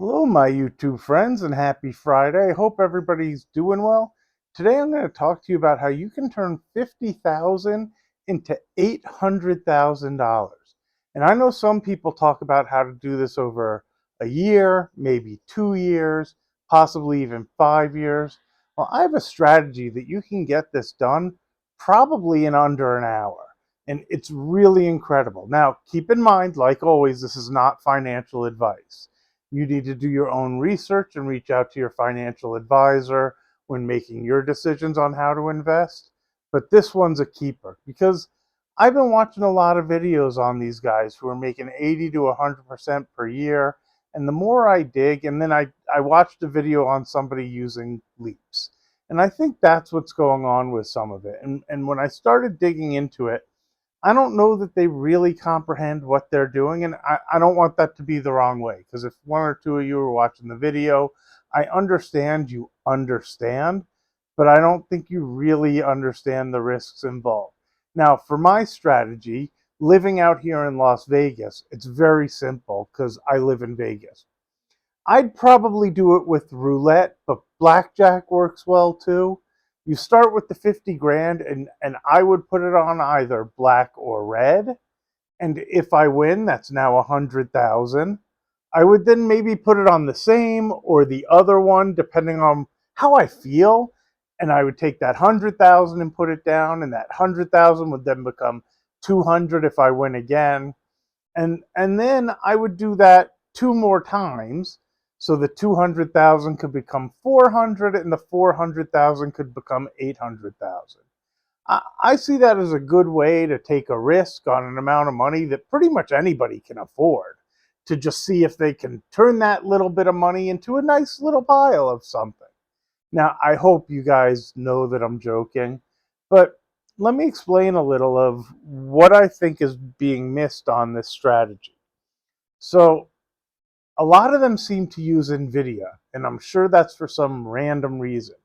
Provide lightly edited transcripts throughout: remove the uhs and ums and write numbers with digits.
Hello, my YouTube friends, and happy Friday. Hope everybody's doing well. Today, I'm going to talk to you about how you can turn 50,000 into $800,000. And I know some people talk about how to do this over a year, maybe 2 years, possibly even 5 years. Well, I have a strategy that you can get this done probably in under an hour. And it's really incredible. Now, keep in mind, like always, this is not financial advice. You need to do your own research and reach out to your financial advisor when making your decisions on how to invest. But this one's a keeper because I've been watching a lot of videos on these guys who are making 80 to 100% per year. And the more I dig, and then I watched a video on somebody using leaps. And I think that's what's going on with some of it. And when I started digging into it, I don't know that they really comprehend what they're doing. And I don't want that to be the wrong way. Because if one or two of you are watching the video, I understand you understand, but I don't think you really understand the risks involved. Now, for my strategy, living out here in Las Vegas, it's very simple because I live in Vegas. I'd probably do it with roulette, but blackjack works well too. You start with the 50 grand and I would put it on either black or red. And if I win, that's now 100,000. I would then maybe put it on the same or the other one, depending on how I feel. And I would take that 100,000 and put it down, and that 100,000 would then become 200 if I win again. And then I would do that two more times, so the 200,000 could become 400 and the 400,000 could become 800,000. I see that as a good way to take a risk on an amount of money that pretty much anybody can afford, to just see if they can turn that little bit of money into a nice little pile of something. Now, I hope you guys know that I'm joking, but let me explain a little of what I think is being missed on this strategy. So, a lot of them seem to use NVIDIA, and I'm sure that's for some random reason.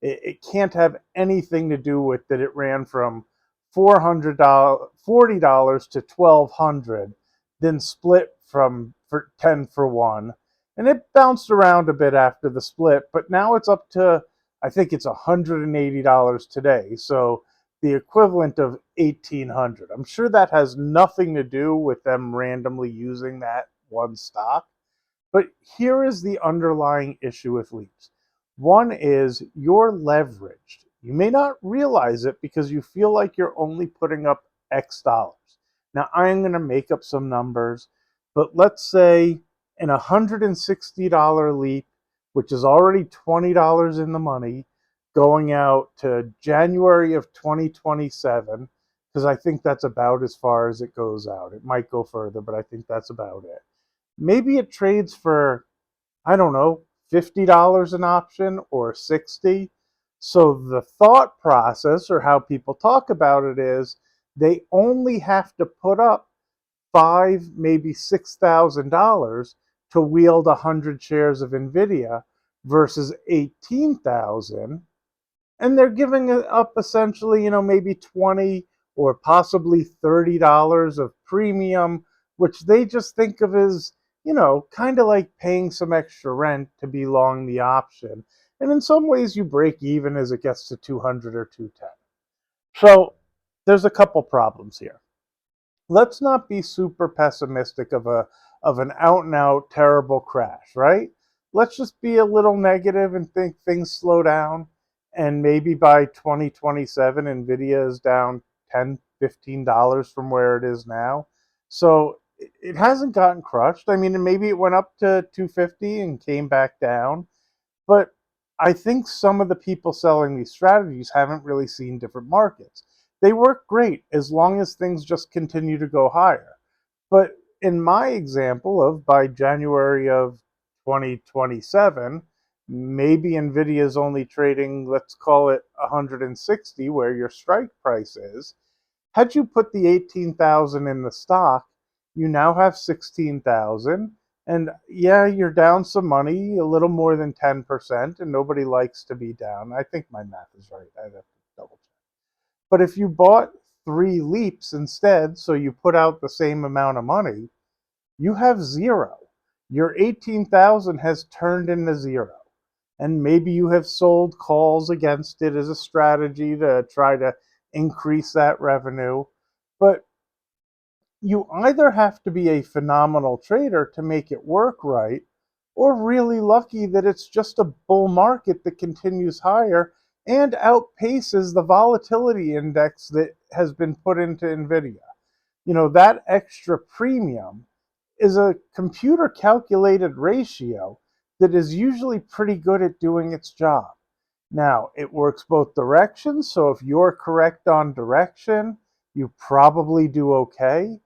It can't have anything to do with that it ran from $40 to $1,200, then split from for 10 for 1. And it bounced around a bit after the split, but now it's up to, I think it's $180 today. So the equivalent of 1,800. I'm sure that has nothing to do with them randomly using that one stock. But here is the underlying issue with leaps. One is you're leveraged. You may not realize it because you feel like you're only putting up X dollars. Now, I'm going to make up some numbers, but let's say an $160 leap, which is already $20 in the money, going out to January of 2027, because I think that's about as far as it goes out. It might go further, but I think that's about it. Maybe it trades for, I don't know, $50 an option or 60. So the thought process or how people talk about it is they only have to put up five, maybe $6,000 to wield 100 shares of Nvidia versus 18,000, and they're giving up essentially, maybe 20 or possibly $30 of premium, which they just think of as, kind of like paying some extra rent to be long the option. And in some ways, you break even as it gets to 200 or 210. So there's a couple problems here. Let's not be super pessimistic of an out and out terrible crash, right? Let's just be a little negative and think things slow down, and maybe by 2027 Nvidia is down 10 $15 from where it is now. So it hasn't gotten crushed. I mean, maybe it went up to 250 and came back down, but I think some of the people selling these strategies haven't really seen different markets. They work great as long as things just continue to go higher. But in my example of by January of 2027, maybe Nvidia is only trading, let's call it 160, where your strike price is. Had you put the 18,000 in the stock, you now have 16,000. And yeah, you're down some money, a little more than 10%, and nobody likes to be down. I think my math is right. I'd have to double check. But if you bought three leaps instead, so you put out the same amount of money, you have zero. your 18,000 has turned into zero. And maybe you have sold calls against it as a strategy to try to increase that revenue. But you either have to be a phenomenal trader to make it work right, or really lucky that it's just a bull market that continues higher and outpaces the volatility index that has been put into NVIDIA. That extra premium is a computer calculated ratio that is usually pretty good at doing its job. Now, it works both directions, so if you're correct on direction, you probably do okay.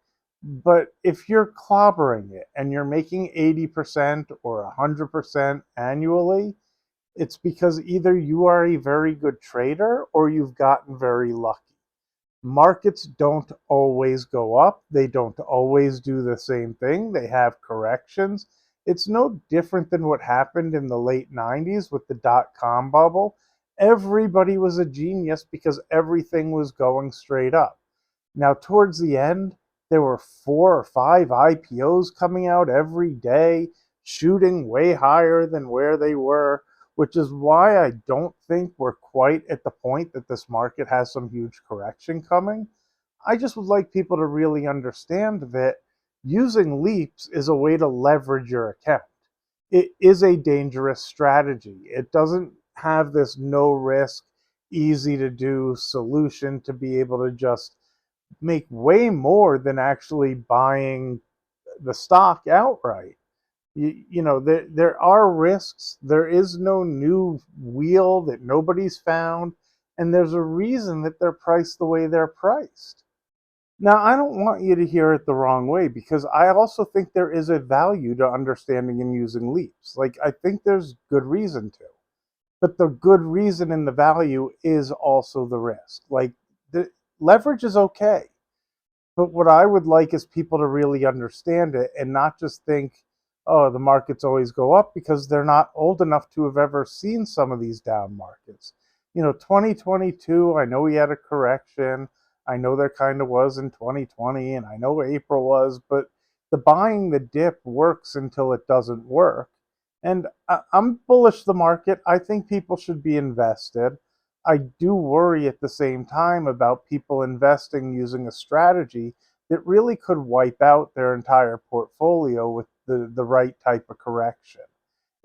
But if you're clobbering it and you're making 80% or 100% annually, it's because either you are a very good trader or you've gotten very lucky. Markets don't always go up. They don't always do the same thing. They have corrections. It's no different than what happened in the late 90s with the dot-com bubble. Everybody was a genius because everything was going straight up. Now, towards the end, there were 4 or 5 IPOs coming out every day, shooting way higher than where they were, which is why I don't think we're quite at the point that this market has some huge correction coming. I just would like people to really understand that using leaps is a way to leverage your account. It is a dangerous strategy. It doesn't have this no risk, easy to do solution to be able to just make way more than actually buying the stock outright. There are risks. There is no new wheel that nobody's found, and there's a reason that they're priced the way they're priced. Now, I don't want you to hear it the wrong way because I also think there is a value to understanding and using leaps. Like, I think there's good reason to. But the good reason and the value is also the risk. Like, the leverage is okay. But what I would like is people to really understand it and not just think, oh, the markets always go up because they're not old enough to have ever seen some of these down markets. 2022, I know we had a correction. I know there kind of was in 2020, and I know April was, but the buying the dip works until it doesn't work. And I'm bullish the market. I think people should be invested. I do worry at the same time about people investing using a strategy that really could wipe out their entire portfolio with the right type of correction.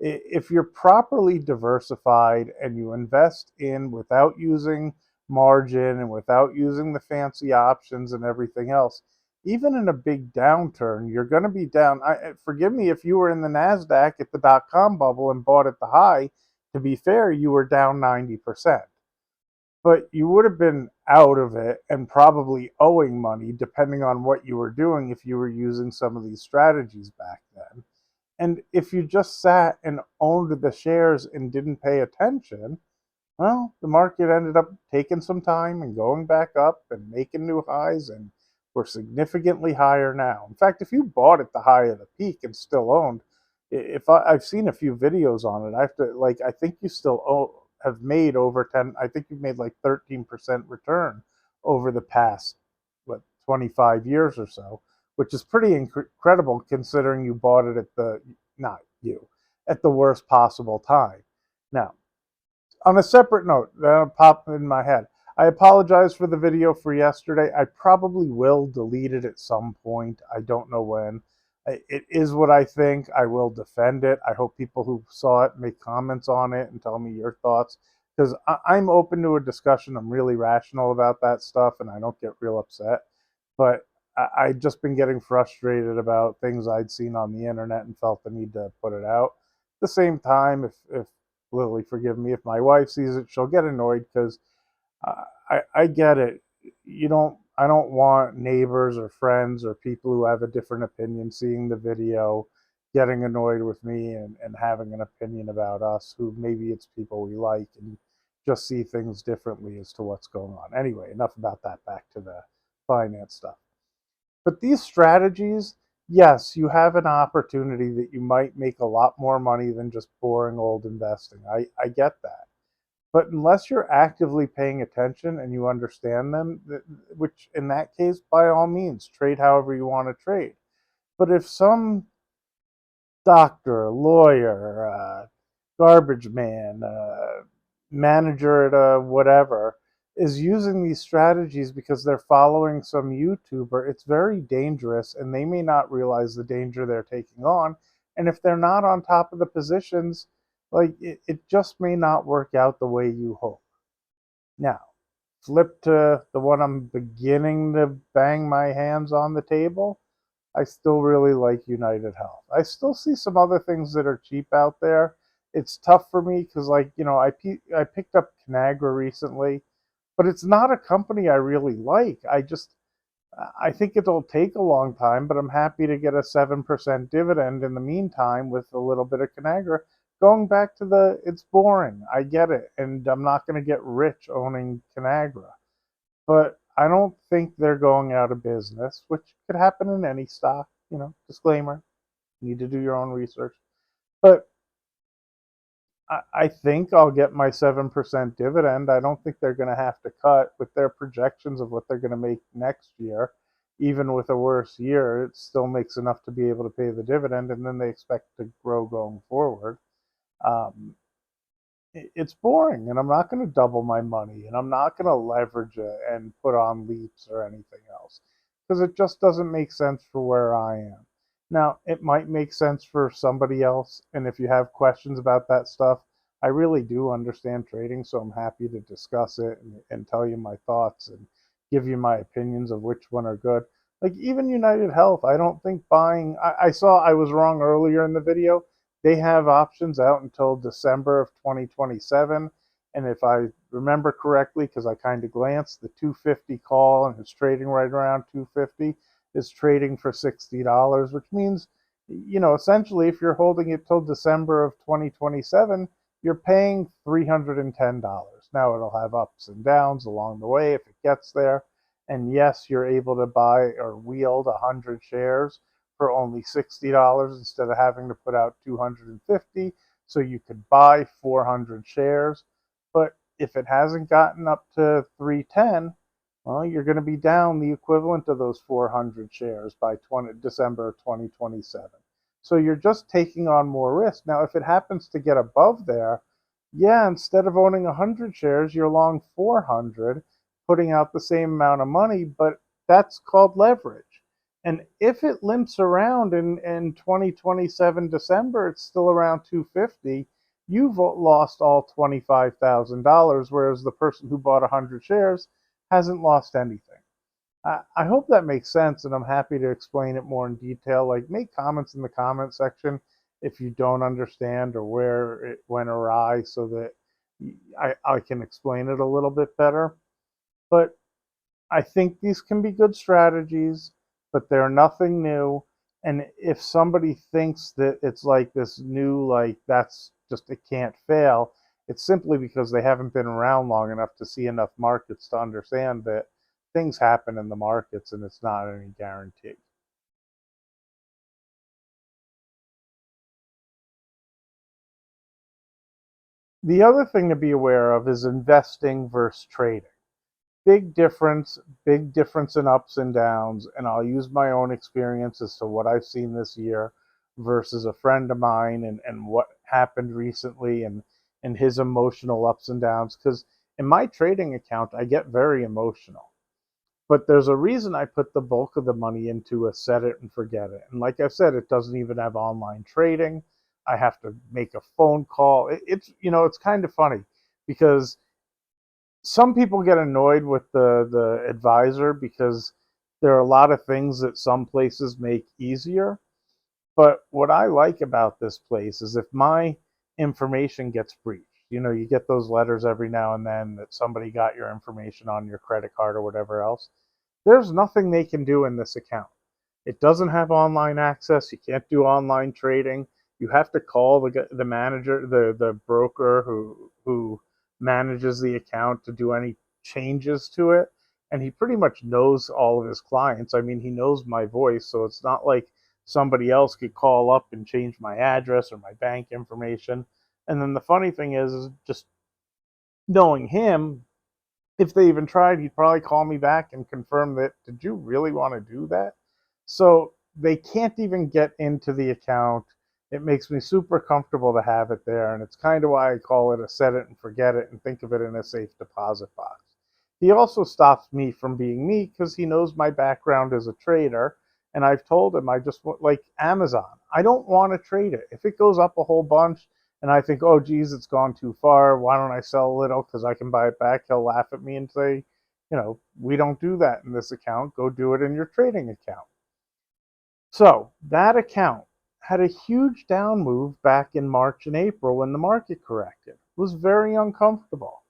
If you're properly diversified and you invest in without using margin and without using the fancy options and everything else, even in a big downturn, you're going to be down. Forgive me if you were in the NASDAQ at the dot-com bubble and bought at the high. To be fair, you were down 90%. But you would have been out of it and probably owing money depending on what you were doing if you were using some of these strategies back then. And if you just sat and owned the shares and didn't pay attention, well, the market ended up taking some time and going back up and making new highs, and we're significantly higher now. In fact, if you bought at the high of the peak and still owned, if I've seen a few videos on it, I have to like I think you still have made over 10. I think you've made like 13% return over the past 25 years or so, which is pretty incredible considering you bought it at the not you at the worst possible time. Now, on a separate note, that popped in my head. I apologize for the video for yesterday. I probably will delete it at some point. I don't know when. It is what I think. I will defend it. I hope people who saw it make comments on it and tell me your thoughts because I'm open to a discussion. I'm really rational about that stuff and I don't get real upset. But I've just been getting frustrated about things I'd seen on the internet and felt the need to put it out. At the same time, if Lily, forgive me, if my wife sees it, she'll get annoyed because I get it. I don't want neighbors or friends or people who have a different opinion seeing the video, getting annoyed with me and having an opinion about us who maybe it's people we like and just see things differently as to what's going on. Anyway, enough about that. Back to the finance stuff. But these strategies, yes, you have an opportunity that you might make a lot more money than just boring old investing. I get that. But unless you're actively paying attention and you understand them, which in that case, by all means, trade however you want to trade. But if some doctor, lawyer, garbage man, manager at a whatever, is using these strategies because they're following some YouTuber. It's very dangerous, and they may not realize the danger they're taking on. And if they're not on top of the positions, like it just may not work out the way you hope. Now, flip to the one I'm beginning to bang my hands on the table. I still really like United Health. I still see some other things that are cheap out there. It's tough for me because, like, I picked up Conagra recently, but it's not a company I really like. I think it'll take a long time, but I'm happy to get a 7% dividend in the meantime with a little bit of Conagra. Going back to it's boring. I get it, and I'm not going to get rich owning Conagra, but I don't think they're going out of business, which could happen in any stock. Disclaimer, you need to do your own research. But I think I'll get my 7% dividend. I don't think they're going to have to cut with their projections of what they're going to make next year. Even with a worse year, it still makes enough to be able to pay the dividend, and then they expect to grow going forward. Um, it's boring, and I'm not going to double my money, and I'm not going to leverage it and put on leaps or anything else because it just doesn't make sense for where I am. Now, it might make sense for somebody else, and if you have questions about that stuff, I really do understand trading, so I'm happy to discuss it and tell you my thoughts and give you my opinions of which one are good. Like even United Health, I don't think buying, I saw I was wrong earlier in the video. They have options out until December of 2027. And if I remember correctly, because I kind of glanced, the 250 call and it's trading right around 250 is trading for $60, which means, essentially if you're holding it till December of 2027, you're paying $310. Now it'll have ups and downs along the way if it gets there. And yes, you're able to buy or wield 100 shares for only $60 instead of having to put out 250. So you could buy 400 shares. But if it hasn't gotten up to 310, well, you're going to be down the equivalent of those 400 shares by December 2027. So you're just taking on more risk. Now, if it happens to get above there, yeah, instead of owning 100 shares, you're long 400, putting out the same amount of money, but that's called leverage. And if it limps around in 2027 December, it's still around 250, you've lost all $25,000, whereas the person who bought 100 shares hasn't lost anything. I hope that makes sense, and I'm happy to explain it more in detail. Like, make comments in the comment section if you don't understand or where it went awry so that I can explain it a little bit better. But I think these can be good strategies, but they're nothing new. And if somebody thinks that it's like this new, like that's just, it can't fail, it's simply because they haven't been around long enough to see enough markets to understand that things happen in the markets and it's not any guarantee. The other thing to be aware of is investing versus trading. Big difference in ups and downs, and I'll use my own experience as to what I've seen this year versus a friend of mine and what happened recently and his emotional ups and downs, because in my trading account I get very emotional, but there's a reason I put the bulk of the money into a set it and forget it. And like I said, it doesn't even have online trading. I have to make a phone call. It's kind of funny because some people get annoyed with the advisor because there are a lot of things that some places make easier. But what I like about this place is if my information gets breached, you get those letters every now and then that somebody got your information on your credit card or whatever else. There's nothing they can do in this account. It doesn't have online access. You can't do online trading. You have to call the manager, the broker who manages the account to do any changes to it. And he pretty much knows all of his clients. I mean, he knows my voice, so it's not like somebody else could call up and change my address or my bank information. And then the funny thing is just knowing him, if they even tried, he'd probably call me back and confirm that, did you really want to do that? So they can't even get into the account. It makes me super comfortable to have it there, and it's kind of why I call it a set it and forget it and think of it in a safe deposit box. He also stops me from being me because he knows my background as a trader, and I've told him I just like Amazon. I don't want to trade it. If it goes up a whole bunch and I think, oh, geez, it's gone too far, why don't I sell a little because I can buy it back? He'll laugh at me and say, we don't do that in this account. Go do it in your trading account. So that account had a huge down move back in March and April when the market corrected. It was very uncomfortable.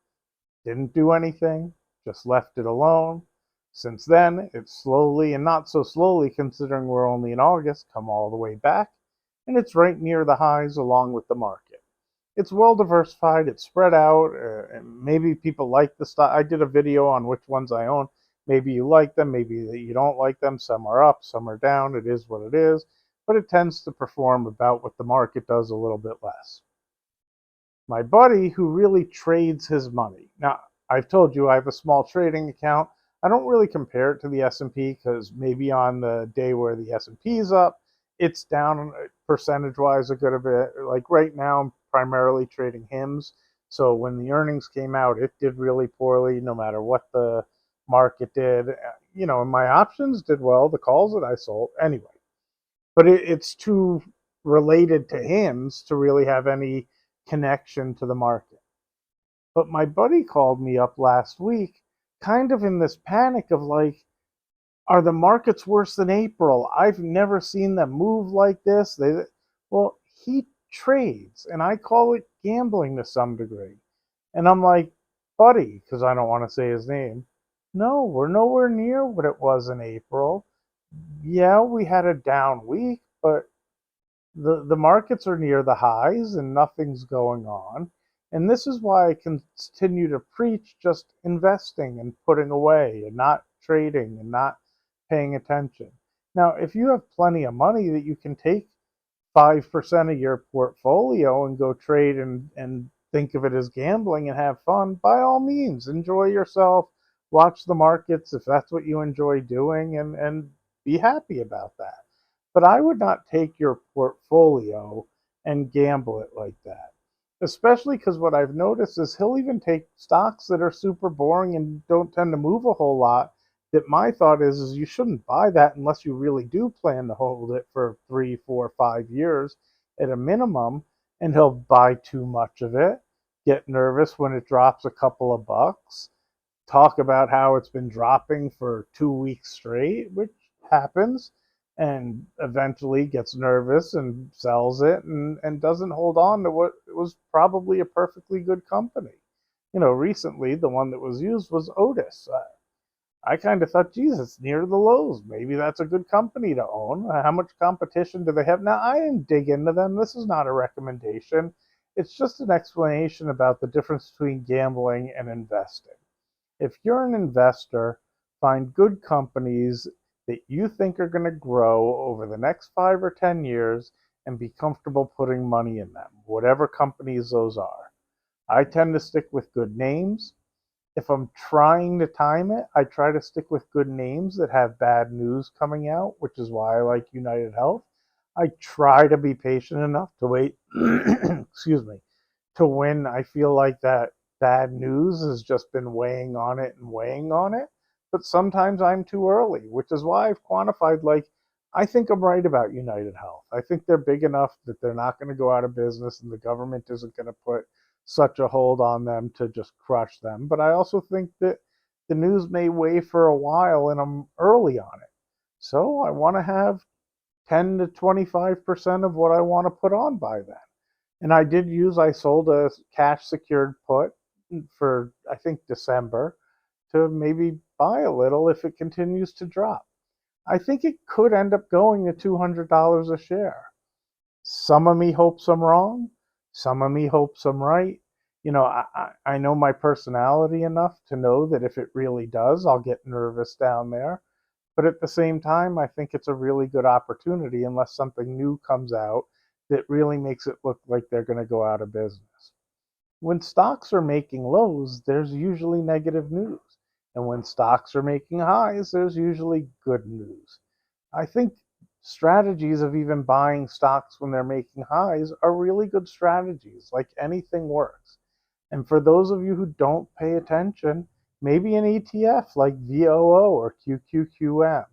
Didn't do anything, just left it alone. Since then, it's slowly, and not so slowly considering we're only in August, come all the way back, and it's right near the highs along with the market. It's well diversified, it's spread out, and maybe people like the stock. I did a video on which ones I own. Maybe you like them, maybe you don't like them. Some are up, some are down. It is what it is, but it tends to perform about what the market does, a little bit less. My buddy who really trades his money. Now, I've told you I have a small trading account. I don't really compare it to the S&P because maybe on the day where the S&P is up, it's down percentage-wise a good bit. Like right now, I'm primarily trading HIMS. So when the earnings came out, it did really poorly no matter what the market did. And my options did well, the calls that I sold. Anyway, but it's too related to HIMS to really have any connection to the market. But my buddy called me up last week, kind of in this panic of like, are the markets worse than April? I've never seen them move like this. Well, he trades, and I call it gambling to some degree. And I'm like, buddy, because I don't want to say his name. No, we're nowhere near what it was in April. Yeah, we had a down week, but the markets are near the highs and nothing's going on. And this is why I continue to preach just investing and putting away and not trading and not paying attention. Now, if you have plenty of money that you can take 5% of your portfolio and go trade and think of it as gambling and have fun, by all means, enjoy yourself, watch the markets if that's what you enjoy doing, and be happy about that. But I would not take your portfolio and gamble it like that. Especially because what I've noticed is he'll even take stocks that are super boring and don't tend to move a whole lot. That my thought is you shouldn't buy that unless you really do plan to hold it for 3, 4, 5 years at a minimum. And he'll buy too much of it, get nervous when it drops a couple of bucks, talk about how it's been dropping for 2 weeks straight, which happens, and eventually gets nervous and sells it and doesn't hold on to what was probably a perfectly good company. Recently, the one that was used was Otis. I kind of thought, geez, it's near the lows. Maybe that's a good company to own. How much competition do they have? Now, I didn't dig into them. This is not a recommendation. It's just an explanation about the difference between gambling and investing. If you're an investor, find good companies that you think are going to grow over the next 5 or 10 years and be comfortable putting money in them, whatever companies those are. I tend to stick with good names. If I'm trying to time it, I try to stick with good names that have bad news coming out, which is why I like United Health. I try to be patient enough to wait, excuse me, to when I feel like that bad news has just been weighing on it and weighing on it. But sometimes I'm too early, which is why I've quantified like, I think I'm right about United Health. I think they're big enough that they're not going to go out of business and the government isn't going to put such a hold on them to just crush them. But I also think that the news may weigh for a while and I'm early on it. So I want to have 10 to 25% of what I want to put on by then. And I sold a cash secured put for, I think, December to maybe buy a little if it continues to drop. I think it could end up going to $200 a share. Some of me hopes I'm wrong. Some of me hopes I'm right. I know my personality enough to know that if it really does, I'll get nervous down there. But at the same time, I think it's a really good opportunity unless something new comes out that really makes it look like they're going to go out of business. When stocks are making lows, there's usually negative news. And when stocks are making highs, there's usually good news. I think Strategies of even buying stocks when they're making highs are really good strategies. Like anything works. And for those of you who don't pay attention, maybe an ETF like VOO or QQQM.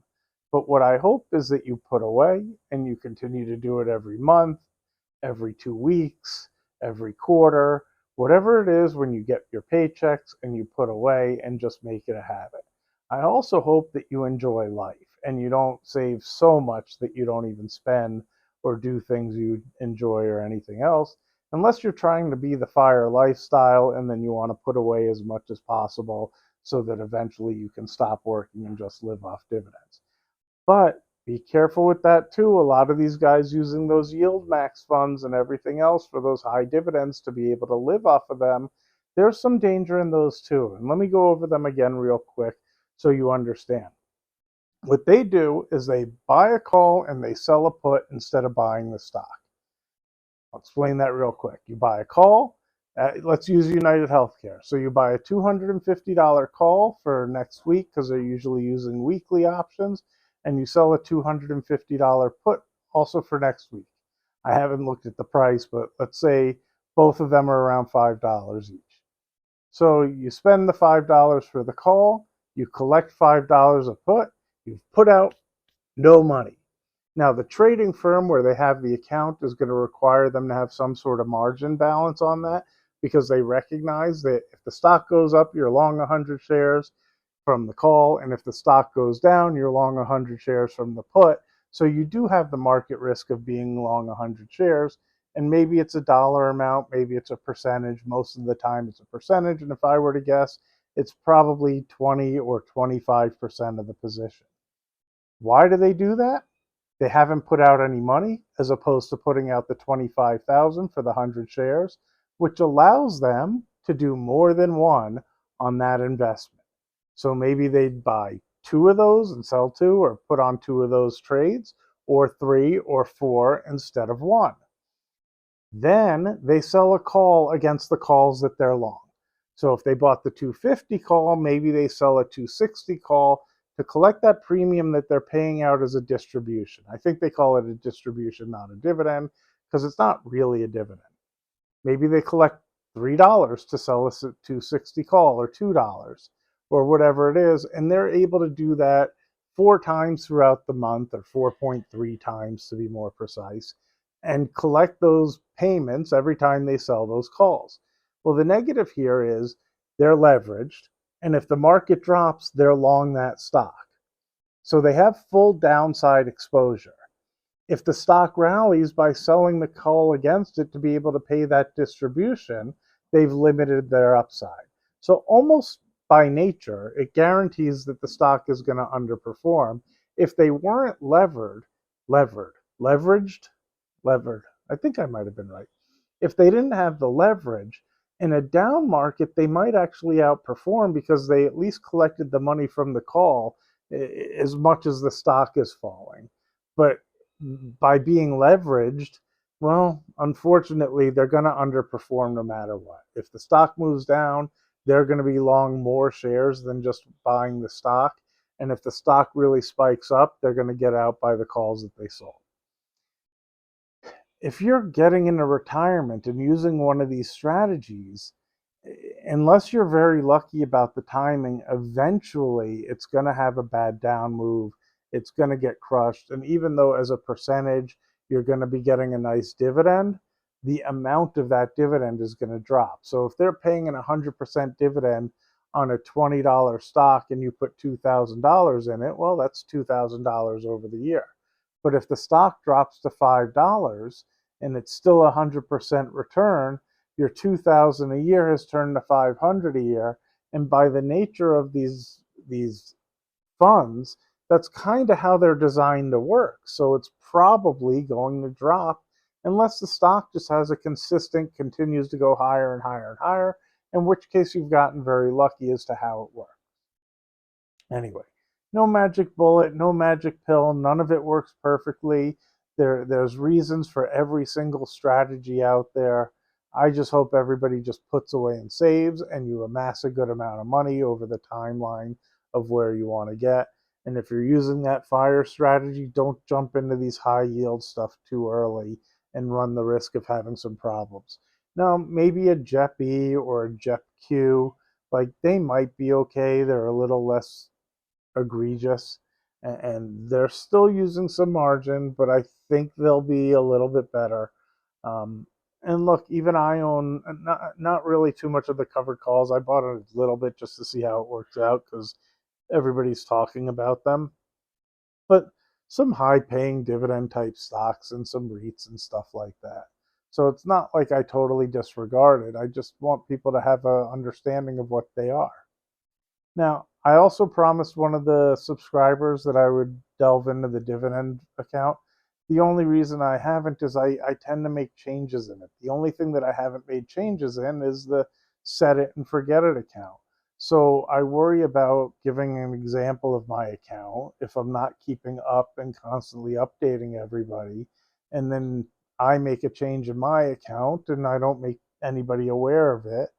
But what I hope is that you put away and you continue to do it every month, every 2 weeks, every quarter, whatever it is when you get your paychecks and you put away and just make it a habit. I also hope that you enjoy life and you don't save so much that you don't even spend or do things you enjoy or anything else, unless you're trying to be the FIRE lifestyle and then you want to put away as much as possible so that eventually you can stop working and just live off dividends. But be careful with that too. A lot of these guys using those yield max funds and everything else for those high dividends to be able to live off of them, there's some danger in those too. And let me go over them again real quick so you understand. What they do is they buy a call and they sell a put instead of buying the stock. I'll explain that real quick. You buy a call. Let's use United Healthcare. So you buy a $250 call for next week because they're usually using weekly options, and you sell a $250 put also for next week. I haven't looked at the price, but let's say both of them are around $5 each. So you spend the $5 for the call, you collect $5 a put, you've put out no money. Now, the trading firm where they have the account is going to require them to have some sort of margin balance on that because they recognize that if the stock goes up, you're long 100 shares from the call, and if the stock goes down, you're long 100 shares from the put. So you do have the market risk of being long 100 shares, and maybe it's a dollar amount, maybe it's a percentage. Most of the time, it's a percentage, and if I were to guess, it's probably 20 or 25% of the position. Why do they do that? They haven't put out any money as opposed to putting out the 25,000 for the 100 shares, which allows them to do more than one on that investment. So maybe they'd buy two of those and sell two, or put on two of those trades, or three or four instead of one. Then they sell a call against the calls that they're long. So if they bought the 250 call, maybe they sell a 260 call to collect that premium that they're paying out as a distribution. I think they call it a distribution, not a dividend, because it's not really a dividend. Maybe they collect $3 to sell a 260 call, or $2, or whatever it is, and they're able to do that 4 times throughout the month, or 4.3 times to be more precise, and collect those payments every time they sell those calls. Well, the negative here is they're leveraged, and if the market drops, they're long that stock. So they have full downside exposure. If the stock rallies, by selling the call against it to be able to pay that distribution, they've limited their upside. So almost by nature, it guarantees that the stock is going to underperform. If they weren't leveraged, levered, I think I might have been right. If they didn't have the leverage, in a down market, they might actually outperform because they at least collected the money from the call as much as the stock is falling. But by being leveraged, well, unfortunately, they're going to underperform no matter what. If the stock moves down, they're going to be long more shares than just buying the stock. And if the stock really spikes up, they're going to get out by the calls that they sold. If you're getting into retirement and using one of these strategies, unless you're very lucky about the timing, eventually it's going to have a bad down move. It's going to get crushed. And even though as a percentage, you're going to be getting a nice dividend, the amount of that dividend is going to drop. So if they're paying an 100% dividend on a $20 stock and you put $2,000 in it, well, that's $2,000 over the year. But if the stock drops to $5 and it's still 100% return, your 2,000 a year has turned to 500 a year. And by the nature of these funds, that's kind of how they're designed to work. So it's probably going to drop unless the stock just has a consistent, continues to go higher and higher and higher, in which case you've gotten very lucky as to how it works. Anyway, no magic bullet, no magic pill, none of it works perfectly. There's reasons for every single strategy out there. I just hope everybody just puts away and saves, and you amass a good amount of money over the timeline of where you want to get. And if you're using that fire strategy, don't jump into these high yield stuff too early and run the risk of having some problems. Now, maybe a JEP-E or a JEP-Q, like they might be okay. They're a little less egregious and they're still using some margin, but I think they'll be a little bit better. Um, and look, even I own not really too much of the covered calls. I bought a little bit just to see how it works out because everybody's talking about them. But some high paying dividend type stocks and some REITs and stuff like that. So it's not like I totally disregard it. I just want people to have an understanding of what they are. Now, I also promised one of the subscribers that I would delve into the dividend account. The only reason I haven't is I tend to make changes in it. The only thing that I haven't made changes in is the set it and forget it account. So I worry about giving an example of my account if I'm not keeping up and constantly updating everybody. And then I make a change in my account and I don't make anybody aware of it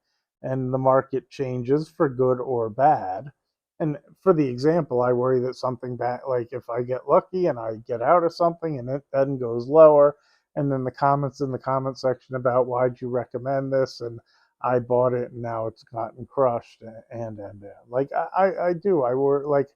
and the market changes for good or bad. And for the example, I worry that something bad, like if I get lucky and I get out of something and it then goes lower, and then the comments in the comment section about why'd you recommend this and I bought it and now it's gotten crushed and like I do I worry like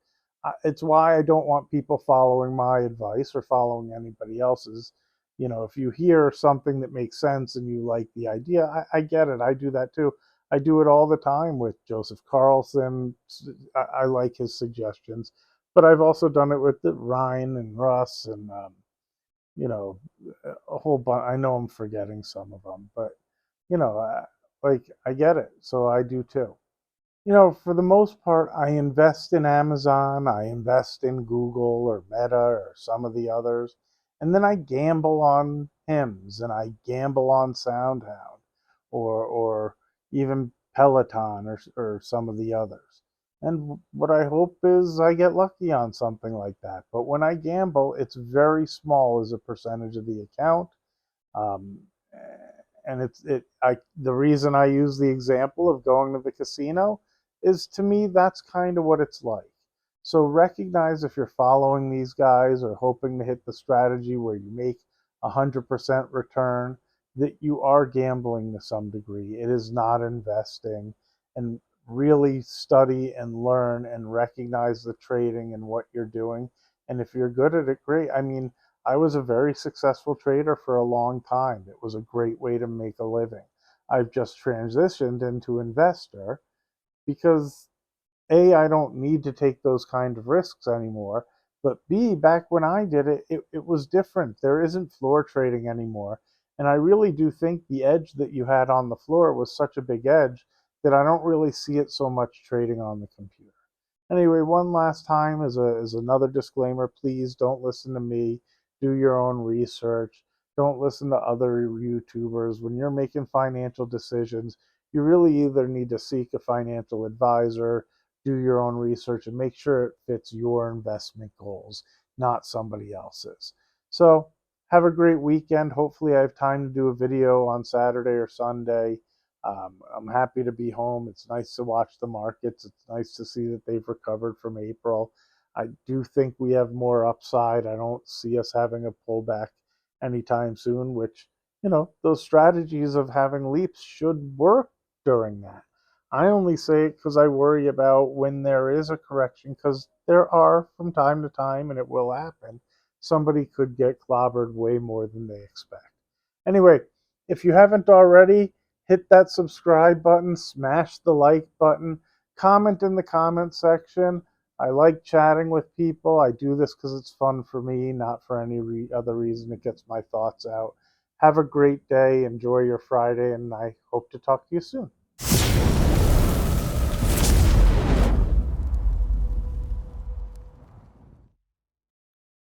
it's why I don't want people following my advice or following anybody else's. You know, if you hear something that makes sense and you like the idea, I get it. I do that too. I do it all the time with Joseph Carlson. I like his suggestions, but I've also done it with Ryan and Russ and you know a whole bunch. I know I'm forgetting some of them, but you know, like I get it, so I do too. You know, for the most part, I invest in Amazon, I invest in Google or Meta or some of the others, and then I gamble on hymns and I gamble on SoundHound or even Peloton or some of the others. And what I hope is I get lucky on something like that. But when I gamble, it's very small as a percentage of the account. Um, and the reason I use the example of going to the casino is to me that's kind of what it's like. So recognize if you're following these guys or hoping to hit the strategy where you make 100% return, that you are gambling to some degree. It is not investing. And really study and learn and recognize the trading and what you're doing. And if you're good at it, great. I mean, I was a very successful trader for a long time. It was a great way to make a living. I've just transitioned into investor because A, I don't need to take those kind of risks anymore. But B, back when I did it, it was different. There isn't floor trading anymore. And I really do think the edge that you had on the floor was such a big edge that I don't really see it so much trading on the computer. Anyway, one last time as another disclaimer, please don't listen to me. Do your own research. Don't listen to other YouTubers. When you're making financial decisions, you really either need to seek a financial advisor, do your own research, and make sure it fits your investment goals, not somebody else's. So have a great weekend. Hopefully I have time to do a video on Saturday or Sunday. I'm happy to be home. It's nice to watch the markets. It's nice to see that they've recovered from April. I do think we have more upside. I don't see us having a pullback anytime soon, which, you know, those strategies of having leaps should work during that. I only say it because I worry about when there is a correction, because there are from time to time, and it will happen. Somebody could get clobbered way more than they expect. Anyway, if you haven't already, hit that subscribe button, smash the like button, comment in the comment section. I like chatting with people. I do this because it's fun for me, not for any other reason. It gets my thoughts out. Have a great day. Enjoy your Friday, and I hope to talk to you soon.